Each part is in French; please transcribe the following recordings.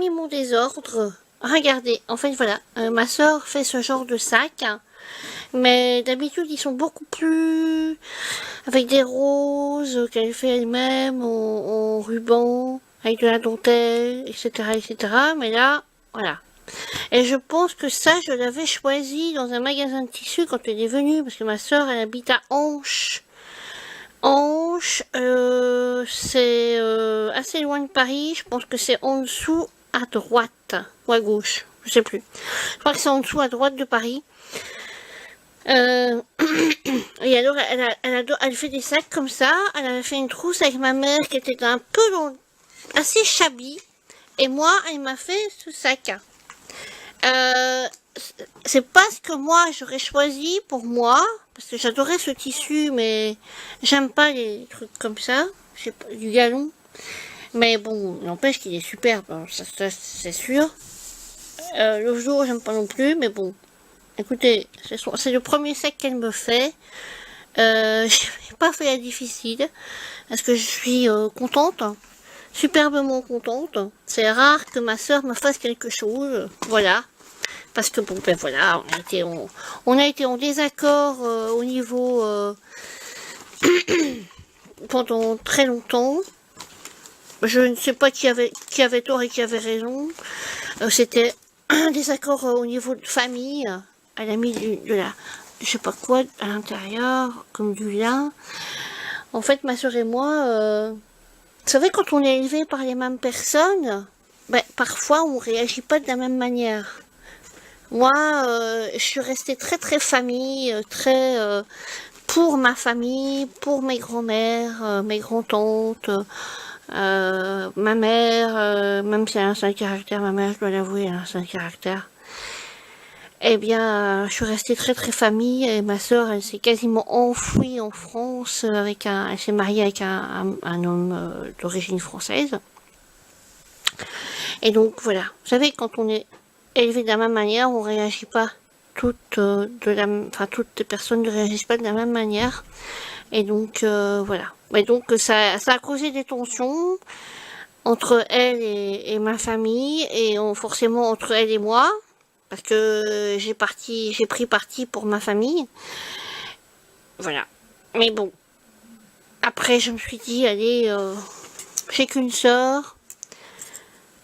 voyez mon désordre? Regardez, en fait voilà, ma soeur fait ce genre de sac, mais d'habitude ils sont beaucoup plus avec des roses qu'elle fait elle-même en ruban, avec de la dentelle, etc., etc. Mais là, voilà. Et je pense que ça, je l'avais choisi dans un magasin de tissus quand elle est venue, parce que ma soeur, elle habite à Anche. Anche, c'est assez loin de Paris. Je pense que c'est en dessous à droite ou à gauche, je sais plus. Je crois que c'est en dessous à droite de Paris. Et alors, elle fait des sacs comme ça. Elle avait fait une trousse avec ma mère qui était un peu assez shabby. Et moi, elle m'a fait ce sac. Euh, c'est pas ce que moi j'aurais choisi pour moi, parce que j'adorais ce tissu, mais j'aime pas les trucs comme ça, du galon. Mais bon, n'empêche qu'il est superbe, hein, ça, c'est sûr. Le jour, j'aime pas non plus, mais bon. Écoutez, c'est le premier sac qu'elle me fait. Je n'ai pas fait la difficile, parce que je suis contente, superbement contente. C'est rare que ma soeur me fasse quelque chose, voilà. Parce que bon, ben voilà, on a été en désaccord au niveau pendant très longtemps. Je ne sais pas qui avait tort et qui avait raison. C'était un désaccord au niveau de famille. Elle a mis de la, je sais pas quoi à l'intérieur, comme du lin. En fait, ma soeur et moi, vous savez, quand on est élevé par les mêmes personnes, ben, parfois on réagit pas de la même manière. Moi, je suis restée très très famille, très pour ma famille, pour mes grands-mères, mes grands-tantes, ma mère, même si elle a un sale caractère, ma mère, je dois l'avouer, elle a un sale caractère. Eh bien, je suis restée très très famille et ma sœur, elle s'est quasiment enfouie en France elle s'est mariée avec un homme d'origine française. Et donc voilà, vous savez, quand on est élevé de la même manière, on réagit pas toutes les personnes ne réagissent pas de la même manière. Et donc voilà. Et donc ça a causé des tensions entre elle et ma famille et forcément entre elle et moi parce que j'ai pris parti pour ma famille. Voilà. Mais bon, après je me suis dit allez, j'ai qu'une sœur.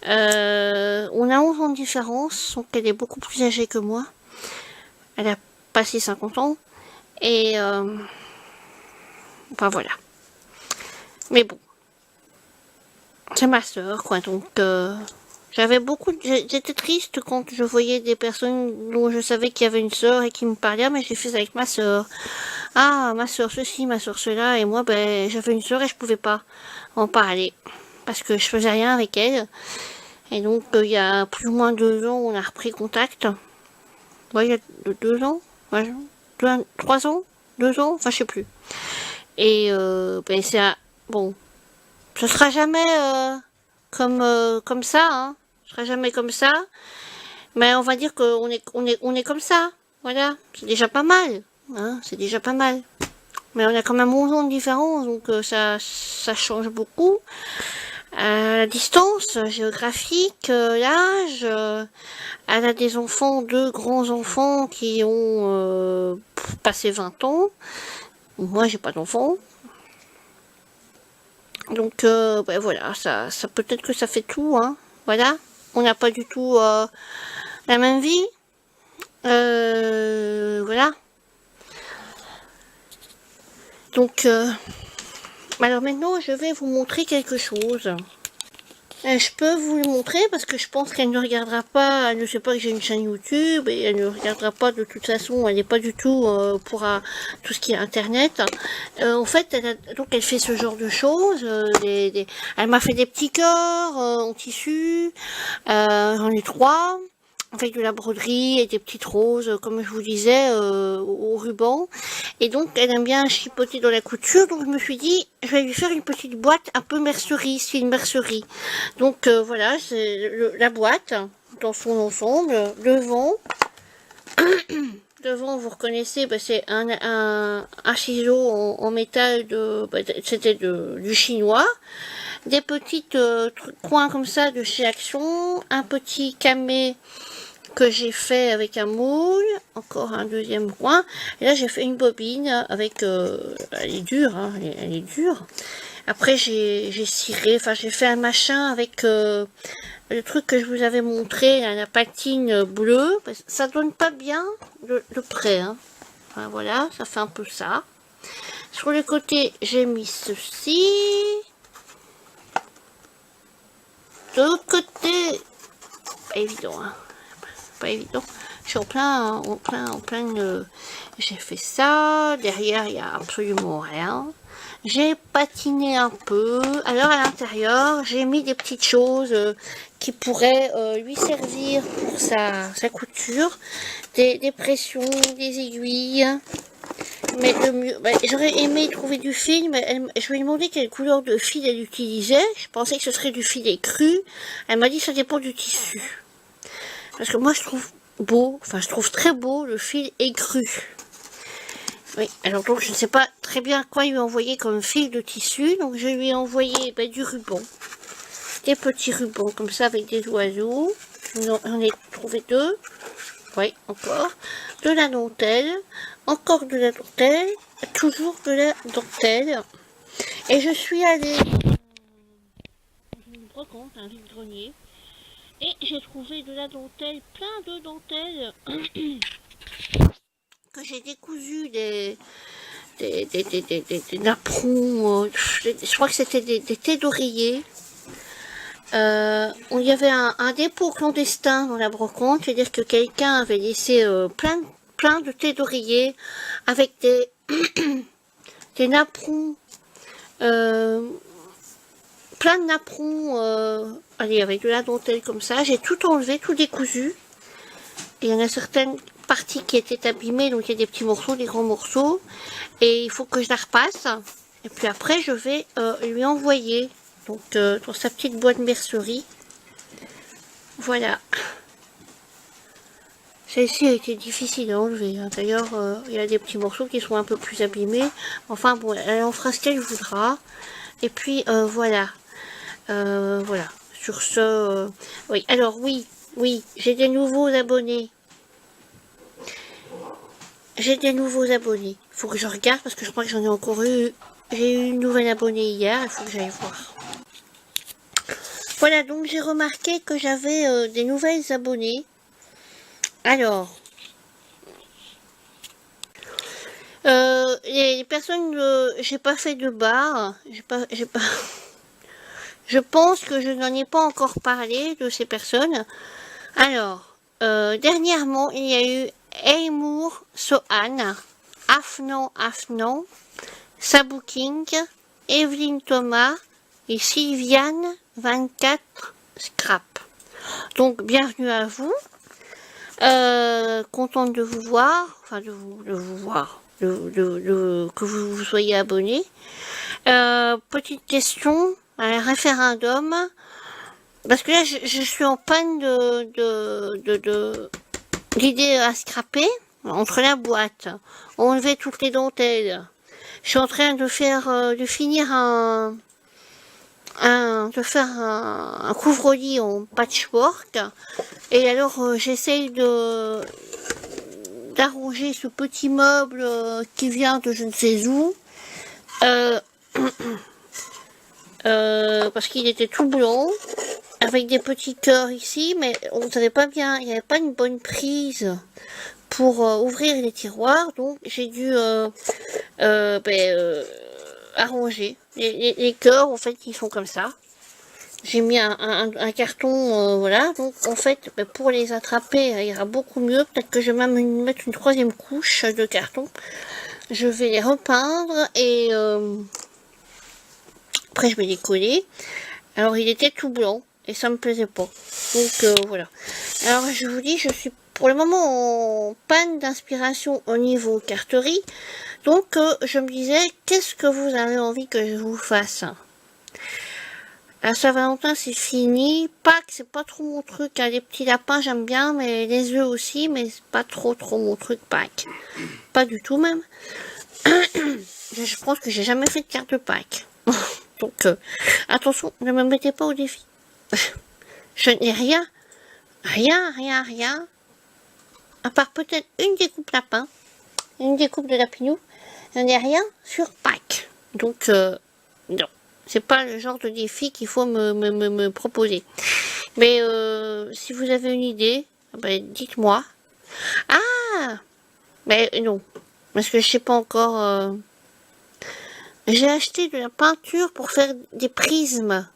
On a 11 ans de différence, donc elle est beaucoup plus âgée que moi. Elle a passé 50 ans. Et enfin voilà. Mais bon, c'est ma sœur, quoi. Donc j'étais triste quand je voyais des personnes dont je savais qu'il y avait une sœur et qui me parlaient, mais j'ai fait ça avec ma sœur. Ah, ma sœur ceci, ma sœur cela, et moi, ben, j'avais une sœur et je pouvais pas en parler parce que je faisais rien avec elle. Et donc, il y a plus ou moins 2 ans, on a repris contact. Ouais, il y a 2 ans, ouais, 3 ans, 2 ans, enfin, je sais plus. Et ben, bon, ce sera jamais comme ça, hein. Ce sera jamais comme ça. Mais on va dire qu'on est comme ça. Voilà, c'est déjà pas mal. Hein, c'est déjà pas mal. Mais on a quand même 11 ans de différence, donc ça change beaucoup. La distance géographique, l'âge, elle a des enfants, 2 grands-enfants qui ont passé 20 ans. Moi, j'ai pas d'enfants. Donc, ben voilà, ça peut-être que ça fait tout, hein. Voilà, on n'a pas du tout la même vie. Voilà. Donc, alors maintenant, je vais vous montrer quelque chose. Je peux vous le montrer parce que je pense qu'elle ne regardera pas, elle ne sait pas que j'ai une chaîne YouTube et elle ne regardera pas de toute façon, elle n'est pas du tout pour tout ce qui est internet. En fait, elle fait ce genre de choses. Elle m'a fait des petits cœurs en tissu, j'en ai 3. Avec de la broderie et des petites roses, comme je vous disais, au ruban. Et donc, elle aime bien chipoter dans la couture. Donc, je me suis dit, je vais lui faire une petite boîte un peu mercerie, style mercerie. Donc, voilà, c'est la boîte dans son ensemble. Devant, vous reconnaissez, bah, c'est un ciseau en métal c'était du chinois. des petites coins comme ça de chez Action, un petit camé que j'ai fait avec un moule, encore un deuxième coin, et là j'ai fait une bobine avec, elle est dure, hein, elle est dure. Après j'ai ciré, enfin j'ai fait un machin avec le truc que je vous avais montré, là, la patine bleue, ça donne pas bien de près, hein. Enfin, voilà, ça fait un peu ça. Sur le côté j'ai mis ceci. De l'autre côté, pas évident, hein. Pas évident. Je suis en plein j'ai fait ça. Derrière, il n'y a absolument rien. J'ai patiné un peu. Alors, à l'intérieur, j'ai mis des petites choses qui pourraient lui servir pour sa couture. Des pressions, des aiguilles. Mais le mieux, j'aurais aimé trouver du fil, mais je lui ai demandé quelle couleur de fil elle utilisait. Je pensais que ce serait du filet cru. Elle m'a dit ça dépend du tissu. Parce que moi je trouve beau, enfin je trouve très beau le fil écru. Oui, alors donc je ne sais pas très bien quoi lui envoyer comme fil de tissu. Donc je lui ai envoyé du ruban. Des petits rubans comme ça avec des oiseaux. J'en ai trouvé 2. Oui, encore. De la dentelle. Encore de la dentelle. Toujours de la dentelle. Et je suis allée dans une brocante, un vide-grenier. Et j'ai trouvé de la dentelle, plein de dentelles. Que j'ai décousu des napperons. Je crois que c'était des thés d'oreiller. Il y avait un dépôt clandestin dans la brocante, c'est-à-dire que quelqu'un avait laissé plein de thés d'oreiller avec des napperons, plein de napperons, allez, avec de la dentelle comme ça. J'ai tout enlevé, tout décousu. Et il y en a certaines parties qui étaient abîmées, donc il y a des petits morceaux, des grands morceaux. Et il faut que je la repasse. Et puis après, je vais lui envoyer. Donc, dans sa petite boîte mercerie. Voilà. Celle-ci a été difficile à enlever. Hein. D'ailleurs, il y a des petits morceaux qui sont un peu plus abîmés. Enfin, bon, elle en fera ce qu'elle voudra. Et puis, voilà. Voilà. Sur ce... oui, alors, oui, j'ai des nouveaux abonnés. J'ai des nouveaux abonnés. Il faut que je regarde parce que je crois que j'en ai encore eu. J'ai eu une nouvelle abonnée hier. Il faut que j'aille voir. Voilà, donc j'ai remarqué que j'avais des nouvelles abonnées. Alors, les personnes, j'ai pas fait de barre. Je pense que je n'en ai pas encore parlé de ces personnes. Alors, dernièrement, il y a eu Eymour Sohan, Afnan, Sabou King, Evelyne Thomas et Sylviane 24 Scrap. Donc, bienvenue à vous. Contente de vous voir, enfin de vous voir, que vous soyez abonné. Petite question, un référendum. Parce que là, je suis en panne d'idées à scraper entre la boîte, enlever toutes les dentelles. Je suis en train de finir un couvre-lit en patchwork. Et alors, j'essaye d'arranger ce petit meuble qui vient de je ne sais où. Parce qu'il était tout blanc. Avec des petits cœurs ici, mais on savait pas bien, il n'y avait pas une bonne prise pour ouvrir les tiroirs, donc j'ai dû arranger les cœurs, en fait, qui sont comme ça. J'ai mis un carton, voilà, donc en fait, pour les attraper, il ira beaucoup mieux. Peut-être que je vais même mettre une 3e couche de carton. Je vais les repeindre et après je vais les coller. Alors il était tout blanc. Et ça me plaisait pas. Donc voilà. Alors je vous dis, je suis pour le moment en panne d'inspiration au niveau carterie. Donc je me disais, qu'est-ce que vous avez envie que je vous fasse? La Saint-Valentin c'est fini. Pâques c'est pas trop mon truc. Hein. Les petits lapins j'aime bien, mais les œufs aussi, mais c'est pas trop mon truc Pâques. Pas du tout même. Je pense que j'ai jamais fait de carte de Pâques. Donc, attention, ne me mettez pas au défi. Je n'ai rien, rien, à part peut-être une découpe lapin, une découpe de lapinou, je n'ai rien sur Pâques. Donc, non, c'est pas le genre de défi qu'il faut me proposer. Mais si vous avez une idée, ben, dites-moi. Ah, mais non, parce que je sais pas encore. J'ai acheté de la peinture pour faire des prismes.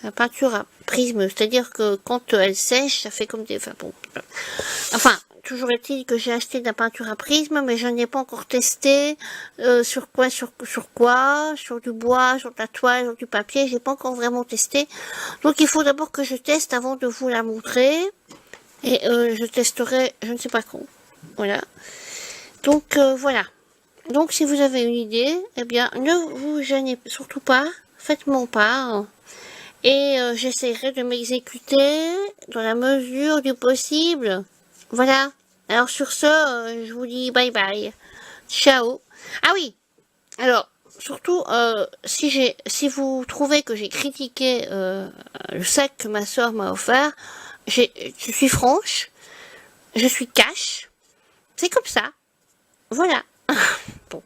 La peinture à prisme, c'est-à-dire que quand elle sèche, ça fait comme des... Enfin, toujours est-il que j'ai acheté de la peinture à prisme, mais je n'ai pas encore testé sur quoi, sur du bois, sur de la toile, sur du papier, j'ai pas encore vraiment testé. Donc il faut d'abord que je teste avant de vous la montrer, et je testerai, je ne sais pas quand. Voilà. Donc voilà. Donc si vous avez une idée, eh bien ne vous gênez surtout pas, faites-moi part. Et j'essaierai de m'exécuter dans la mesure du possible. Voilà. Alors sur ce, je vous dis bye bye. Ciao. Ah oui. Alors, surtout, si vous trouvez que j'ai critiqué le sac que ma soeur m'a offert, je suis franche, je suis cash. C'est comme ça. Voilà. Bon.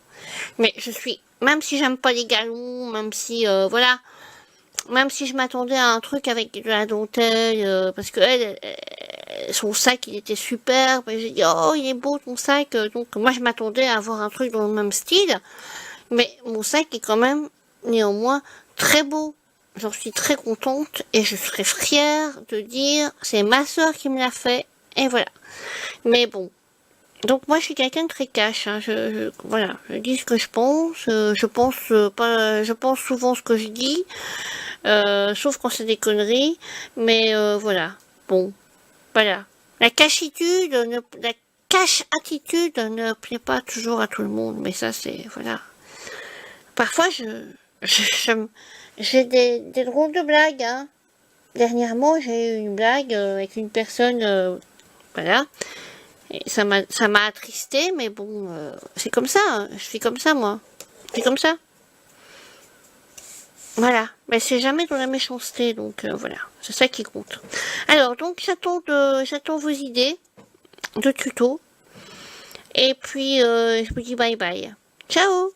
Mais je suis, même si j'aime pas les galons, même si, voilà, même si je m'attendais à un truc avec de la dentelle, parce que son sac il était superbe, et j'ai dit oh il est beau ton sac, donc moi je m'attendais à avoir un truc dans le même style, mais mon sac est quand même néanmoins très beau. J'en suis très contente et je serais fière de dire c'est ma soeur qui me l'a fait et voilà. Mais bon. Donc moi je suis quelqu'un de très cash, hein. Voilà, je dis ce que je pense pas, je pense souvent ce que je dis, sauf quand c'est des conneries, mais voilà, bon, voilà. La cash-attitude ne plaît pas toujours à tout le monde, mais ça c'est, voilà. Parfois j'ai des drôles de blagues, hein. Dernièrement j'ai eu une blague avec une personne, voilà. Et ça m'a attristé, mais bon, c'est comme ça, hein. Je suis comme ça, moi. Je suis comme ça. Voilà. Mais c'est jamais dans la méchanceté, donc voilà. C'est ça qui compte. Alors, donc, j'attends vos idées de tuto. Et puis, je vous dis bye bye. Ciao!